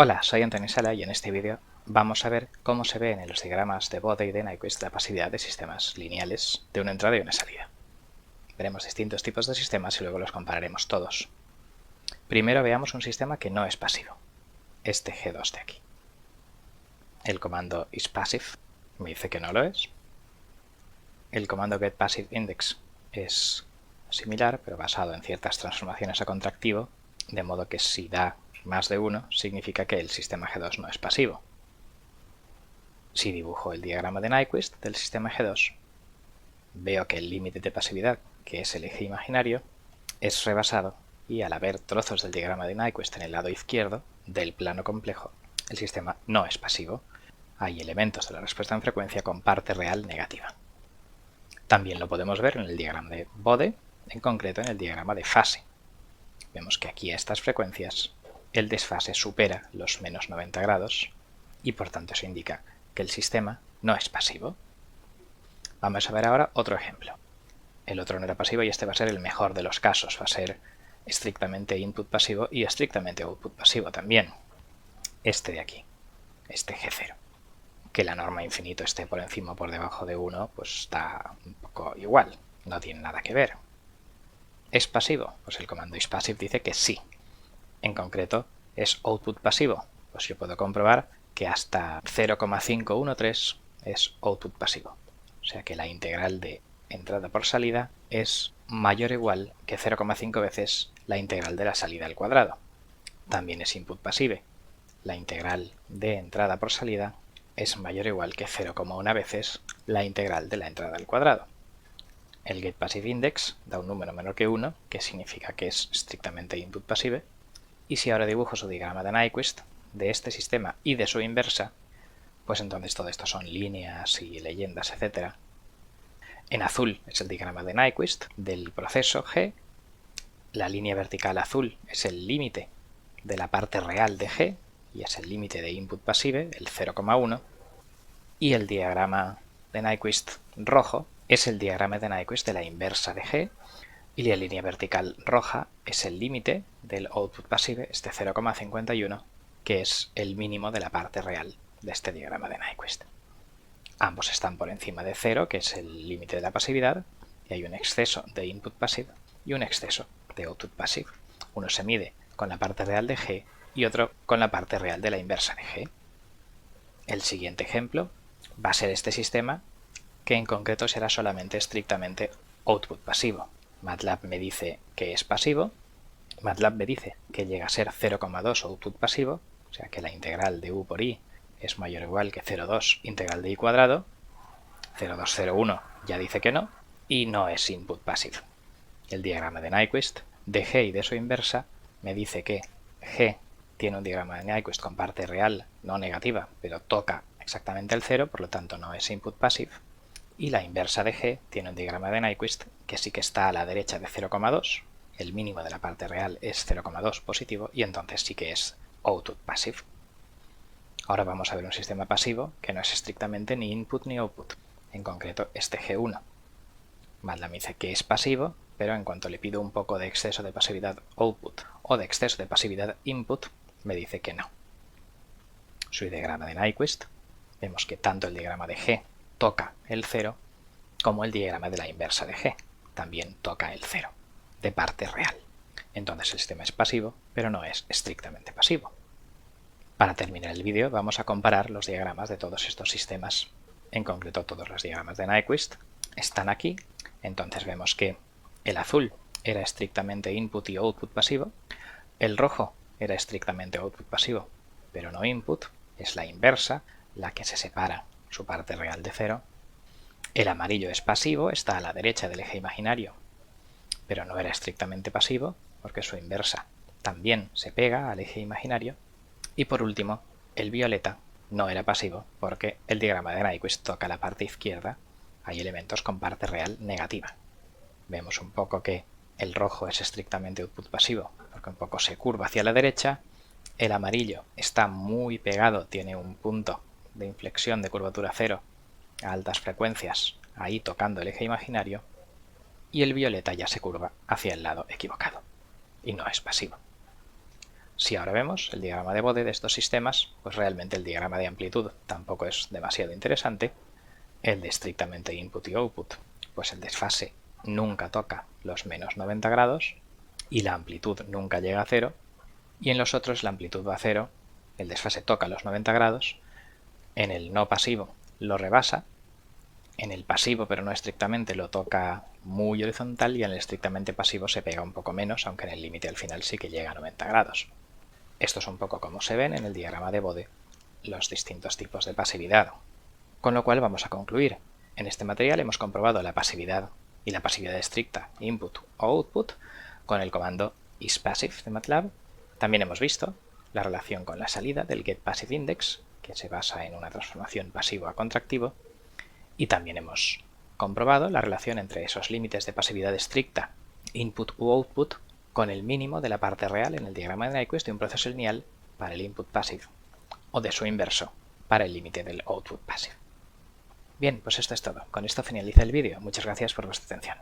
Hola, soy Antonio Sala y en este vídeo vamos a ver cómo se ve en los diagramas de Bode y de Nyquist la pasividad de sistemas lineales de una entrada y una salida. Veremos distintos tipos de sistemas y luego los compararemos todos. Primero veamos un sistema que no es pasivo, este G2 de aquí. El comando isPassive me dice que no lo es. El comando getPassiveIndex es similar, pero basado en ciertas transformaciones a contractivo, de modo que si da más de 1 significa que el sistema G2 no es pasivo. Si dibujo el diagrama de Nyquist del sistema G2, veo que el límite de pasividad, que es el eje imaginario, es rebasado y al haber trozos del diagrama de Nyquist en el lado izquierdo del plano complejo, el sistema no es pasivo. Hay elementos de la respuesta en frecuencia con parte real negativa. También lo podemos ver en el diagrama de Bode, en concreto en el diagrama de fase. Vemos que aquí a estas frecuencias el desfase supera los menos 90 grados y por tanto eso indica que el sistema no es pasivo. Vamos a ver ahora otro ejemplo. El otro no era pasivo y este va a ser el mejor de los casos. Va a ser estrictamente input pasivo y estrictamente output pasivo también. Este de aquí, este G0. Que la norma infinito esté por encima o por debajo de 1, pues está un poco igual, no tiene nada que ver. ¿Es pasivo? Pues el comando isPassive dice que sí. En concreto, ¿es output pasivo? Pues yo puedo comprobar que hasta 0,513 es output pasivo. O sea que la integral de entrada por salida es mayor o igual que 0,5 veces la integral de la salida al cuadrado. También es input pasive. La integral de entrada por salida es mayor o igual que 0,1 veces la integral de la entrada al cuadrado. El getPassiveIndex da un número menor que 1, que significa que es estrictamente input pasive. Y si ahora dibujo su diagrama de Nyquist, de este sistema y de su inversa, pues entonces todo esto son líneas y leyendas, etc. En azul es el diagrama de Nyquist del proceso G. La línea vertical azul es el límite de la parte real de G, y es el límite de input pasive, el 0,1. Y el diagrama de Nyquist rojo es el diagrama de Nyquist de la inversa de G, y la línea vertical roja es el límite del output pasive, este 0,51, que es el mínimo de la parte real de este diagrama de Nyquist. Ambos están por encima de 0, que es el límite de la pasividad, y hay un exceso de input pasive y un exceso de output pasive. Uno se mide con la parte real de G y otro con la parte real de la inversa de G. El siguiente ejemplo va a ser este sistema, que en concreto será solamente estrictamente output pasivo. MATLAB me dice que es pasivo, MATLAB me dice que llega a ser 0,2 output pasivo, o sea que la integral de u por i es mayor o igual que 0,2 integral de i cuadrado. 0,201 ya dice que no, y no es input pasive. El diagrama de Nyquist de G y de su inversa me dice que G tiene un diagrama de Nyquist con parte real no negativa, pero toca exactamente el 0, por lo tanto no es input pasive. Y la inversa de G tiene un diagrama de Nyquist que sí que está a la derecha de 0,2, el mínimo de la parte real es 0,2 positivo y entonces sí que es output pasive. Ahora vamos a ver un sistema pasivo que no es estrictamente ni input ni output, en concreto este G1. MATLAB me dice que es pasivo, pero en cuanto le pido un poco de exceso de pasividad output o de exceso de pasividad input, me dice que no. Su diagrama de Nyquist, vemos que tanto el diagrama de G toca el 0, como el diagrama de la inversa de G también toca el 0, de parte real. Entonces el sistema es pasivo, pero no es estrictamente pasivo. Para terminar el vídeo vamos a comparar los diagramas de todos estos sistemas. En concreto todos los diagramas de Nyquist están aquí. Entonces vemos que el azul era estrictamente input y output pasivo, el rojo era estrictamente output pasivo, pero no input, es la inversa, la que se separa su parte real de 0. El amarillo es pasivo, está a la derecha del eje imaginario, pero no era estrictamente pasivo, porque su inversa también se pega al eje imaginario. Y por último, el violeta no era pasivo, porque el diagrama de Nyquist toca la parte izquierda, hay elementos con parte real negativa. Vemos un poco que el rojo es estrictamente output pasivo, porque un poco se curva hacia la derecha. El amarillo está muy pegado, tiene un punto de inflexión de curvatura 0 a altas frecuencias, ahí tocando el eje imaginario. Y el violeta ya se curva hacia el lado equivocado, y no es pasivo. Si ahora vemos el diagrama de Bode de estos sistemas, pues realmente el diagrama de amplitud tampoco es demasiado interesante. El de estrictamente input y output, pues el desfase nunca toca los menos 90 grados y la amplitud nunca llega a 0, y en los otros la amplitud va a 0, el desfase toca los 90 grados, en el no pasivo lo rebasa, en el pasivo pero no estrictamente lo toca muy horizontal y en el estrictamente pasivo se pega un poco menos, aunque en el límite al final sí que llega a 90 grados. Esto es un poco como se ven en el diagrama de Bode los distintos tipos de pasividad. Con lo cual vamos a concluir. En este material hemos comprobado la pasividad y la pasividad estricta input o output con el comando isPassive de MATLAB. También hemos visto la relación con la salida del getPassiveIndex, que se basa en una transformación pasivo a contractivo, y también hemos comprobado la relación entre esos límites de pasividad estricta input u output con el mínimo de la parte real en el diagrama de Nyquist de un proceso lineal para el input passive, o de su inverso para el límite del output passive. Bien, pues esto es todo. Con esto finaliza el vídeo. Muchas gracias por vuestra atención.